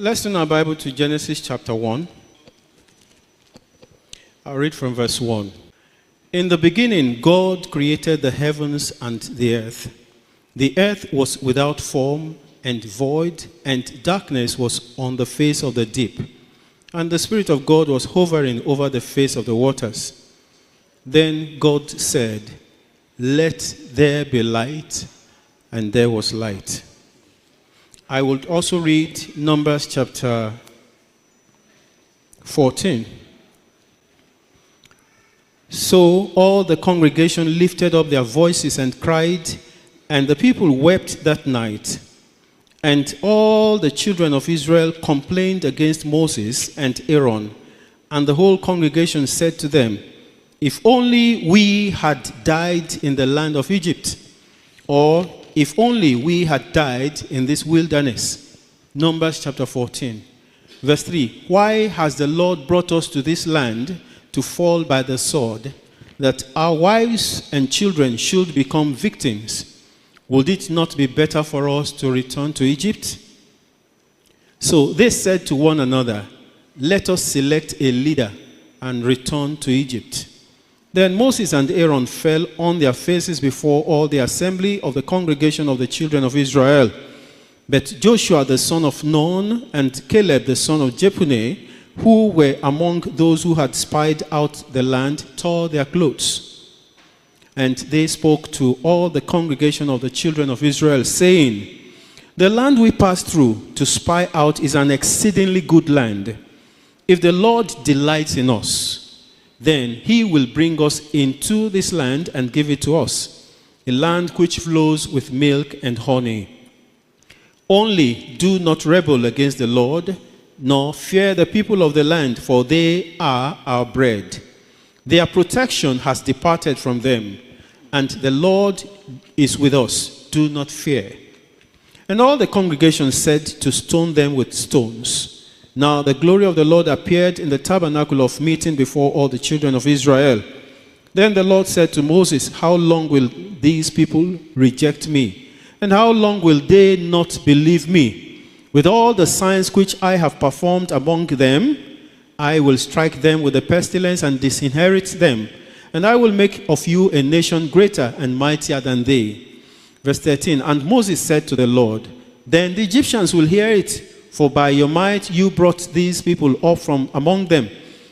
Let's turn our Bible to Genesis chapter 1. I'll read from verse 1. In the beginning, God created the heavens and the earth. The earth was without form and void, and darkness was on the face of the deep. And the Spirit of God was hovering over the face of the waters. Then God said, "Let there be light," and there was light. I will also read Numbers chapter 14. So all the congregation lifted up their voices and cried, and the people wept that night. And all the children of Israel complained against Moses and Aaron. And the whole congregation said to them, "If only we had died in the land of Egypt, or if only we had died in this wilderness." Numbers chapter 14. Verse 3. Why has the Lord brought us to this land to fall by the sword, that our wives and children should become victims? Would it not be better for us to return to Egypt? So they said to one another, "Let us select a leader and return to Egypt." Then Moses and Aaron fell on their faces before all the assembly of the congregation of the children of Israel. But Joshua the son of Nun and Caleb the son of Jephunneh, who were among those who had spied out the land, tore their clothes. And they spoke to all the congregation of the children of Israel, saying, "The land we passed through to spy out is an exceedingly good land. If the Lord delights in us, then he will bring us into this land and give it to us, a land which flows with milk and honey. Only do not rebel against the Lord, nor fear the people of the land, for they are our bread. Their protection has departed from them, and the Lord is with us. Do not fear." And all the congregation said to stone them with stones. Now the glory of the Lord appeared in the tabernacle of meeting before all the children of Israel. Then the Lord said to Moses, "How long will these people reject me? And how long will they not believe me? With all the signs which I have performed among them, I will strike them with a pestilence and disinherit them. And I will make of you a nation greater and mightier than they." Verse 13, and Moses said to the Lord, "Then the Egyptians will hear it, for by your might you brought these people up from among them,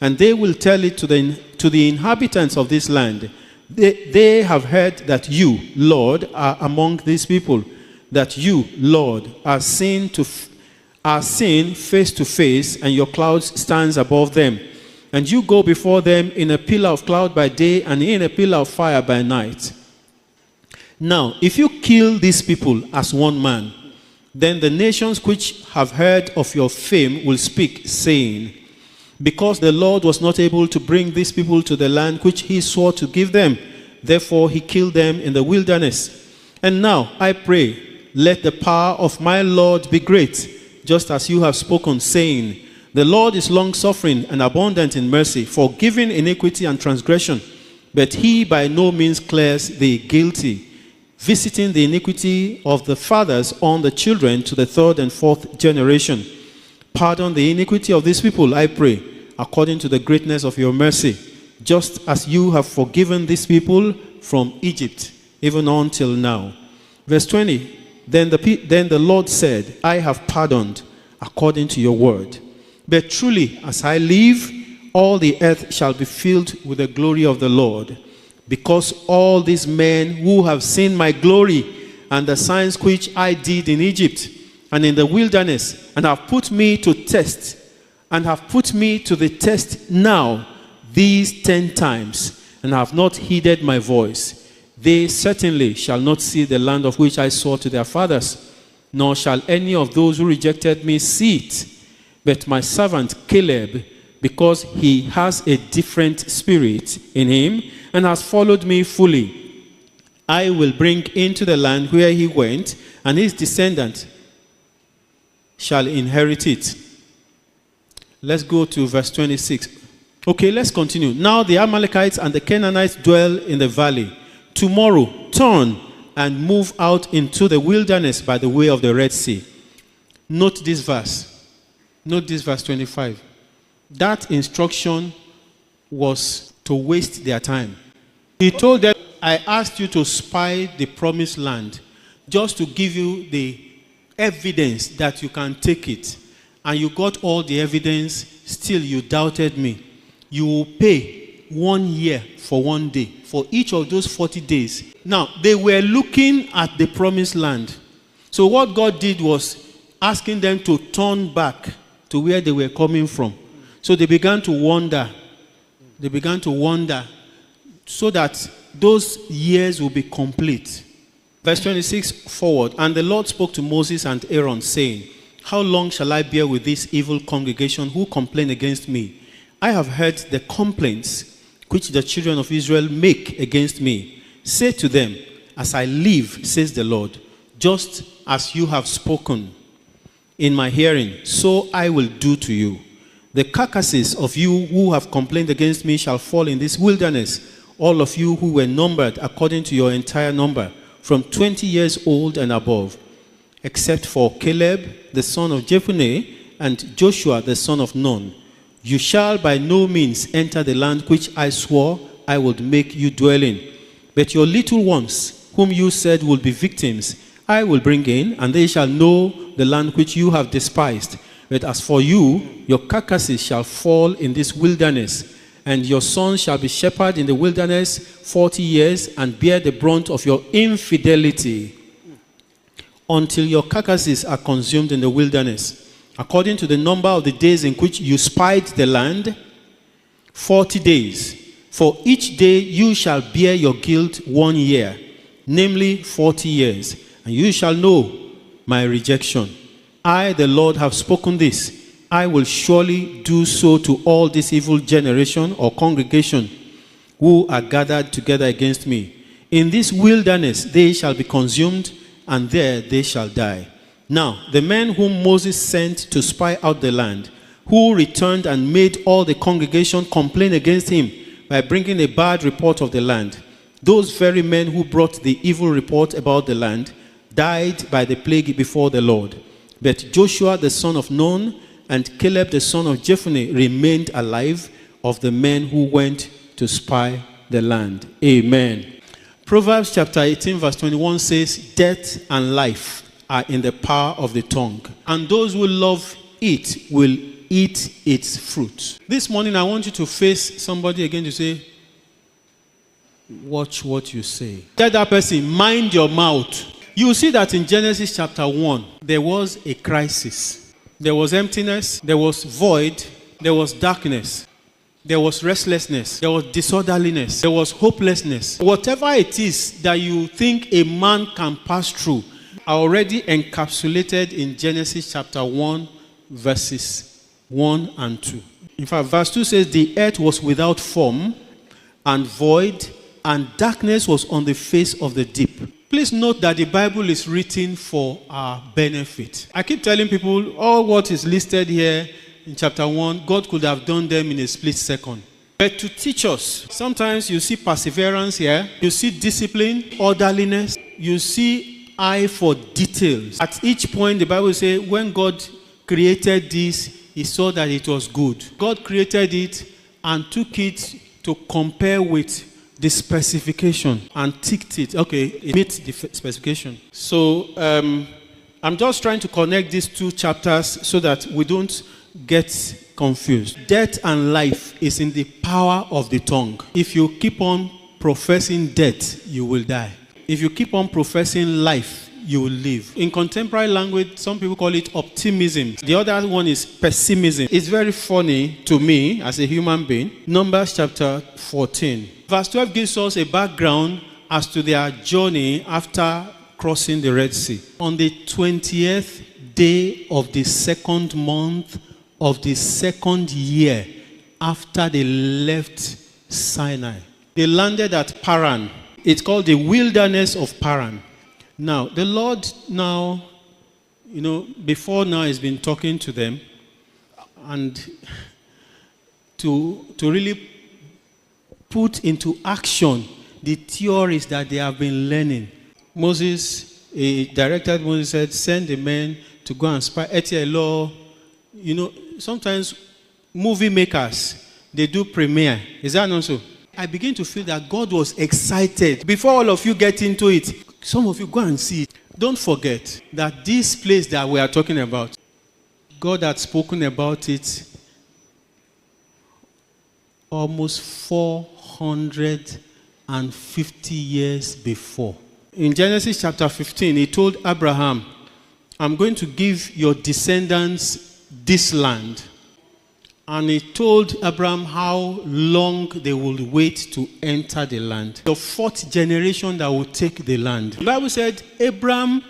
and they will tell it to the inhabitants of this land. They have heard that you, Lord, are among these people, that you, Lord, are seen face to face, and your cloud stands above them. And you go before them in a pillar of cloud by day and in a pillar of fire by night. Now, if you kill these people as one man, then the nations which have heard of your fame will speak, saying, 'Because the Lord was not able to bring these people to the land which he swore to give them, therefore he killed them in the wilderness.' And now, I pray, let the power of my Lord be great, just as you have spoken, saying, 'The Lord is long-suffering and abundant in mercy, forgiving iniquity and transgression, but he by no means clears the guilty, visiting the iniquity of the fathers on the children to the third and fourth generation. Pardon the iniquity of these people, I pray, according to the greatness of your mercy, just as you have forgiven these people from Egypt, even until now.'" Verse 20, Then the Lord said, "I have pardoned according to your word. But truly, as I live, all the earth shall be filled with the glory of the Lord. Because all these men who have seen my glory and the signs which I did in Egypt and in the wilderness, and have put me to the test now these 10 times, and have not heeded my voice, they certainly shall not see the land of which I swore to their fathers, nor shall any of those who rejected me see it. But my servant Caleb, because he has a different spirit in him, and has followed me fully, I will bring into the land where he went, and his descendant shall inherit it." Let's go to verse 26. Okay, let's continue. "Now the Amalekites and the Canaanites dwell in the valley. Tomorrow turn and move out into the wilderness by the way of the Red Sea." Note this verse. Note this verse 25. That instruction was to waste their time. He told them, I asked you to spy the promised land just to give you the evidence that you can take it. And you got all the evidence, still you doubted me. You will pay 1 year for 1 day, for each of those 40 days. Now, they were looking at the promised land. So what God did was asking them to turn back to where they were coming from. So they began to wander. They began to wander so that those years will be complete. Verse 26 forward. And the Lord spoke to Moses and Aaron, saying, how long shall I bear with this evil congregation who complain against me? I have heard the complaints which the children of Israel make against me. Say to them, as I live, says the Lord, just as you have spoken in my hearing, so I will do to you. The carcasses of you who have complained against me shall fall in this wilderness, all of you who were numbered according to your entire number, from 20 years old and above, except for Caleb, the son of Jephunneh, and Joshua, the son of Nun. You shall by no means enter the land which I swore I would make you dwell in. But your little ones, whom you said would be victims, I will bring in, and they shall know the land which you have despised. But as for you, your carcasses shall fall in this wilderness, and your sons shall be shepherded in the wilderness 40 years, and bear the brunt of your infidelity, until your carcasses are consumed in the wilderness. According to the number of the days in which you spied the land, 40 days. For each day you shall bear your guilt 1 year, namely 40 years. And you shall know my rejection. I, the Lord, have spoken this. I will surely do so to all this evil generation or congregation who are gathered together against me. In this wilderness they shall be consumed, and there they shall die. Now, the men whom Moses sent to spy out the land, who returned and made all the congregation complain against him by bringing a bad report of the land, those very men who brought the evil report about the land died by the plague before the Lord. But Joshua the son of Nun and Caleb the son of Jephunneh remained alive, of the men who went to spy the land. Amen. Proverbs chapter 18 verse 21 says, death and life are in the power of the tongue, and those who love it will eat its fruit. This morning I want you to face somebody again to say, watch what you say. Tell that person, mind your mouth. You see that in Genesis chapter 1, there was a crisis. There was emptiness, there was void, there was darkness. There was restlessness. There was disorderliness. There was hopelessness. Whatever it is that you think a man can pass through are already encapsulated in Genesis chapter 1, verses 1 and 2. In fact, verse 2 says, the earth was without form and void, and darkness was on the face of the deep. Please note that the Bible is written for our benefit. I keep telling people, all what is listed here in chapter 1, God could have done them in a split second. But to teach us, sometimes you see perseverance here, you see discipline, orderliness, you see eye for details. At each point, the Bible says, when God created this, he saw that it was good. God created it and took it to compare with the specification and ticked it. Okay, it meets the specification. So I'm just trying to connect these two chapters so that we don't get confused. Death and life is in the power of the tongue. If you keep on professing death, you will die. If you keep on professing life, you will live. In contemporary language, some people call it optimism. The other one is pessimism. It's very funny to me as a human being. Numbers chapter 14. Verse 12 gives us a background as to their journey after crossing the Red Sea. On the 20th day of the second month of the second year after they left Sinai, they landed at Paran. It's called the wilderness of Paran. Now, the Lord now, before now he's been talking to them and to really put into action the theories that they have been learning. He directed Moses, said, send the men to go and spy. Etielo, sometimes movie makers, they do premiere. Is that not so? I begin to feel that God was excited. Before all of you get into it, some of you go and see it. Don't forget that this place that we are talking about, God had spoken about it almost 450 years before. In Genesis chapter 15, he told Abraham, I'm going to give your descendants this land. And he told Abraham how long they would wait to enter the land. The fourth generation that would take the land. The Bible said Abraham,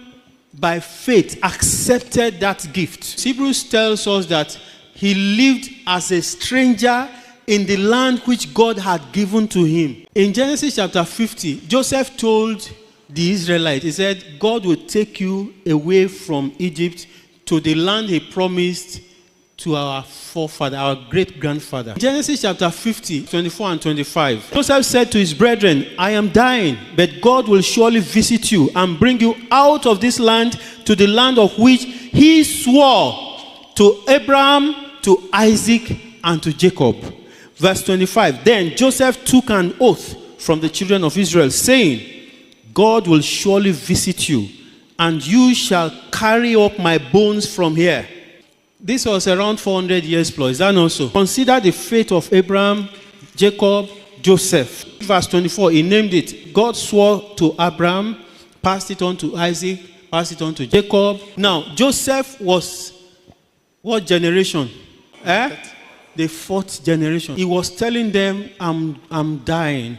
by faith, accepted that gift. Hebrews tells us that he lived as a stranger in the land which God had given to him. In Genesis chapter 50, Joseph told the Israelites, he said, God will take you away from Egypt to the land he promised to our forefather, our great-grandfather. Genesis chapter 50, 24 and 25. Joseph said to his brethren, I am dying, but God will surely visit you and bring you out of this land to the land of which he swore to Abraham, to Isaac, and to Jacob. Verse 25. Then Joseph took an oath from the children of Israel, saying, God will surely visit you, and you shall carry up my bones from here. This was around 400 years plus. Is that not so? Consider the faith of Abraham, Jacob, Joseph. Verse 24, he named it. God swore to Abraham, passed it on to Isaac, passed it on to Jacob. Now, Joseph was what generation? The fourth generation. He was telling them, I'm dying.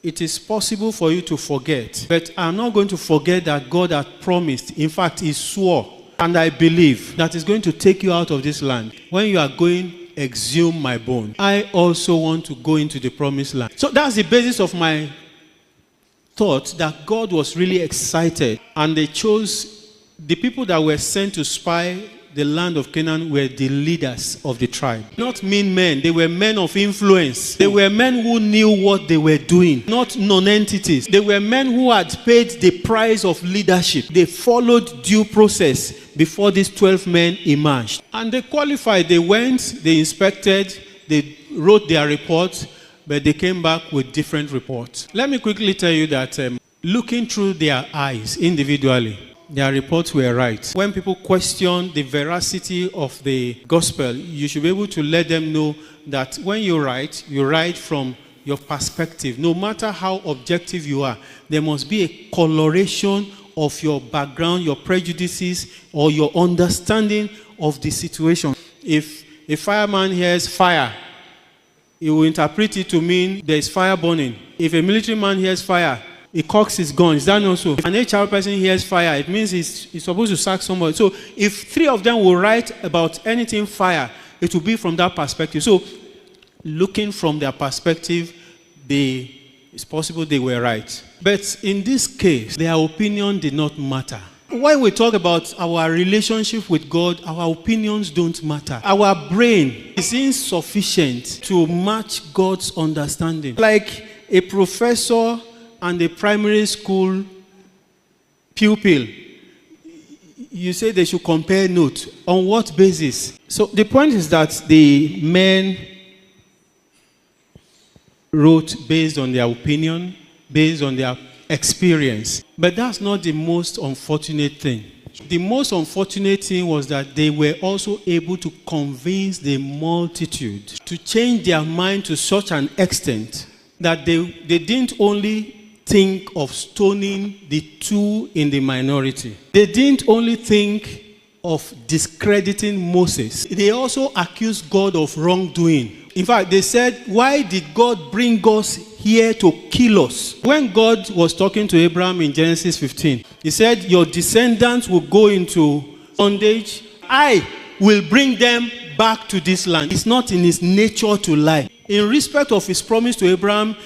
It is possible for you to forget, but I'm not going to forget that God had promised. In fact, he swore. And I believe that is going to take you out of this land. When you are going, exhume my bone. I also want to go into the promised land. So that's the basis of my thought, that God was really excited. And they chose the people that were sent to spy the land of Canaan were the leaders of the tribe. Not mean men. They were men of influence. They were men who knew what they were doing. Not non-entities. They were men who had paid the price of leadership. They followed due process before these 12 men emerged. And they qualified. They went, they inspected, they wrote their reports, but they came back with different reports. Let me quickly tell you that looking through their eyes individually, their reports were right. When people question the veracity of the gospel, you should be able to let them know that when you write from your perspective. No matter how objective you are, there must be a coloration of your background, your prejudices, or your understanding of the situation. If a fireman hears fire, he will interpret it to mean there is fire burning. If a military man hears fire, he cocks his gun. Is that not so? If an HR person hears fire, it means he's supposed to sack somebody. So if three of them will write about anything fire, it will be from that perspective. So looking from their perspective, it's possible they were right. But in this case, their opinion did not matter. When we talk about our relationship with God, our opinions don't matter. Our brain is insufficient to match God's understanding. Like a professor and a primary school pupil, you say they should compare notes. On what basis? So the point is that the men wrote based on their opinion, based on their experience. But that's not the most unfortunate thing. The most unfortunate thing was that they were also able to convince the multitude to change their mind to such an extent that they didn't only think of stoning the two in the minority. They didn't only think of discrediting Moses. They also accused God of wrongdoing. In fact, they said, why did God bring us here to kill us? When God was talking to Abraham in Genesis 15, he said, your descendants will go into bondage. I will bring them back to this land. It's not in his nature to lie. In respect of his promise to Abraham,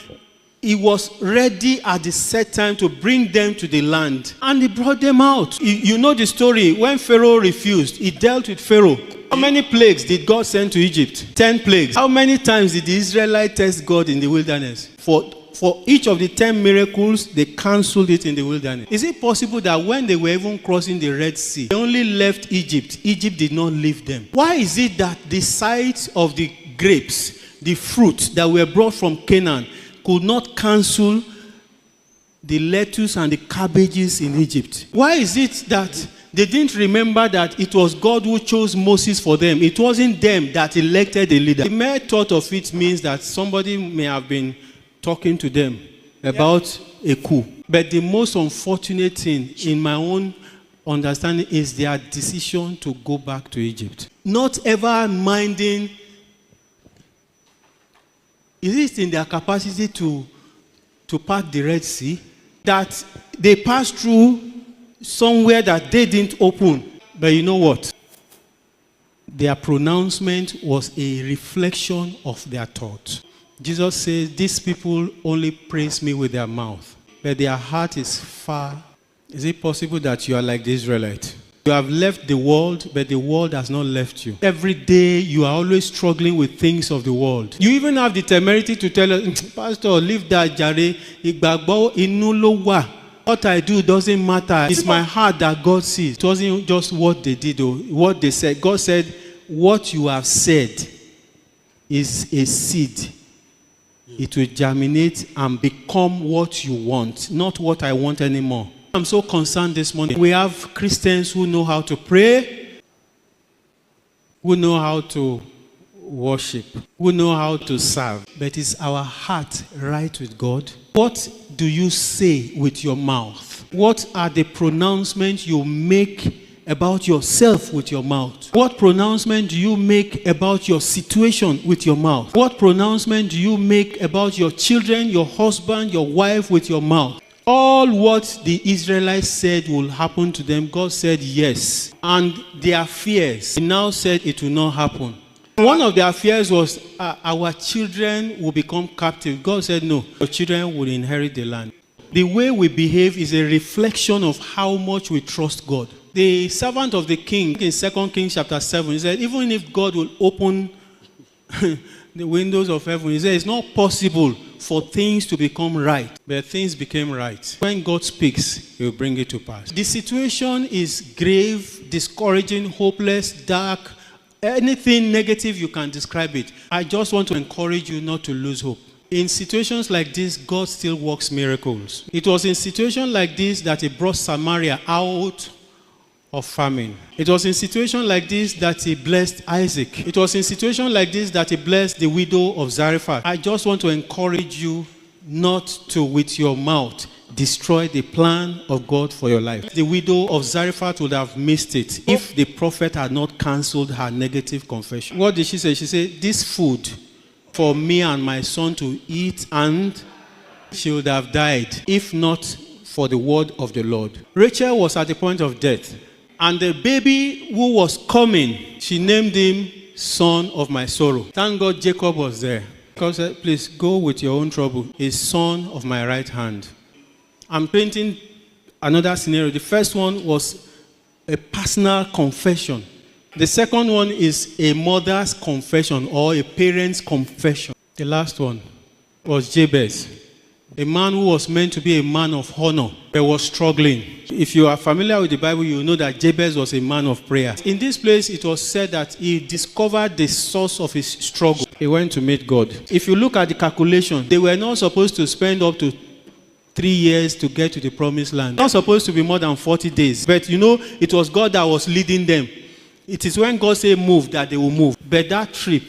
he was ready at the set time to bring them to the land. And he brought them out. You know the story. When Pharaoh refused, he dealt with Pharaoh. How many plagues did God send to Egypt? 10 plagues. How many times did the Israelites test God in the wilderness? For for each of the 10 miracles, they cancelled it in the wilderness. Is it possible that when they were even crossing the Red Sea, they only left Egypt? Egypt did not leave them. Why is it that the sight of the grapes, the fruit that were brought from Canaan, could not cancel the lettuce and the cabbages in Egypt? Why is it that they didn't remember that it was God who chose Moses for them? It wasn't them that elected a leader. The mere thought of it means that somebody may have been talking to them about a coup. But the most unfortunate thing, in my own understanding, is their decision to go back to Egypt. Not ever minding, is it in their capacity to part the Red Sea, that they passed through somewhere that they didn't open. But you know what? Their pronouncement was a reflection of their thought. Jesus says, these people only praise me with their mouth, but their heart is far. Is it possible that you are like the Israelites? You have left the world, but the world has not left you. Every day, you are always struggling with things of the world. You even have the temerity to tell us, Pastor, leave that jare. Igbagbo inu lo wa. What I do doesn't matter. It's my heart that God sees. It wasn't just what they did or what they said. God said, what you have said is a seed. It will germinate and become what you want, not what I want anymore. I'm so concerned this morning. We have Christians who know how to pray, who know how to worship, who know how to serve. But is our heart right with God? What do you say with your mouth? What are the pronouncements you make about yourself with your mouth? What pronouncement do you make about your situation with your mouth? What pronouncement do you make about your children, your husband, your wife with your mouth? All what the Israelites said will happen to them, God said yes. And their fears, He now said it will not happen. One of their fears was our children will become captive. God said no, your children will inherit the land. The way we behave is a reflection of how much we trust God. The servant of the king in 2 Kings chapter 7, he said, even if God will open the windows of heaven, he said, it's not possible for things to become right. But things became right. When God speaks, He will bring it to pass. The situation is grave, discouraging, hopeless, dark, anything negative you can describe it. I just want to encourage you not to lose hope. In situations like this, God still works miracles. It was in situations like this that He brought Samaria out of famine. It was in situations like this that He blessed Isaac. It was in situations like this that He blessed the widow of Zarephath. I just want to encourage you not to, with your mouth, destroy the plan of God for your life. The widow of Zarephath would have missed it if the prophet had not cancelled her negative confession. What did she say? She said, this food for me and my son to eat, and she would have died if not for the word of the Lord. Rachel was at the point of death. And the baby who was coming, she named him Son of My Sorrow. Thank God Jacob was there. God said, please go with your own trouble. He's Son of My Right Hand. I'm painting another scenario. The first one was a personal confession. The second one is a mother's confession or a parent's confession. The last one was Jabez, a man who was meant to be a man of honor, but was struggling. If you are familiar with the Bible, you know that Jabez was a man of prayer. In this place, it was said that he discovered the source of his struggle. He went to meet God. If you look at the calculation, they were not supposed to spend up to 3 years to get to the promised land. Not supposed to be more than 40 days. But you know, it was God that was leading them. It is when God said move that they will move. But that trip,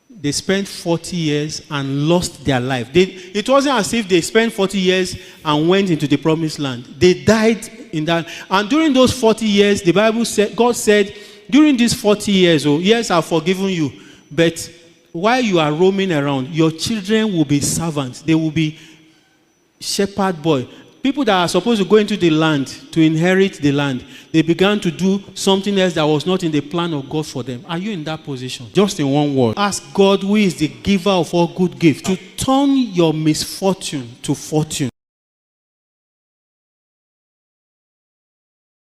they spent 40 years and lost their life. It wasn't as if they spent 40 years and went into the promised land. They died in that. And during those 40 years, the Bible said, God said, during these 40 years, oh, yes, I've forgiven you. But while you are roaming around, your children will be servants. They will be shepherd boy. People that are supposed to go into the land to inherit the land, they began to do something else that was not in the plan of God for them. Are you in that position? Just in one word. Ask God, who is the giver of all good gifts, to turn your misfortune to fortune.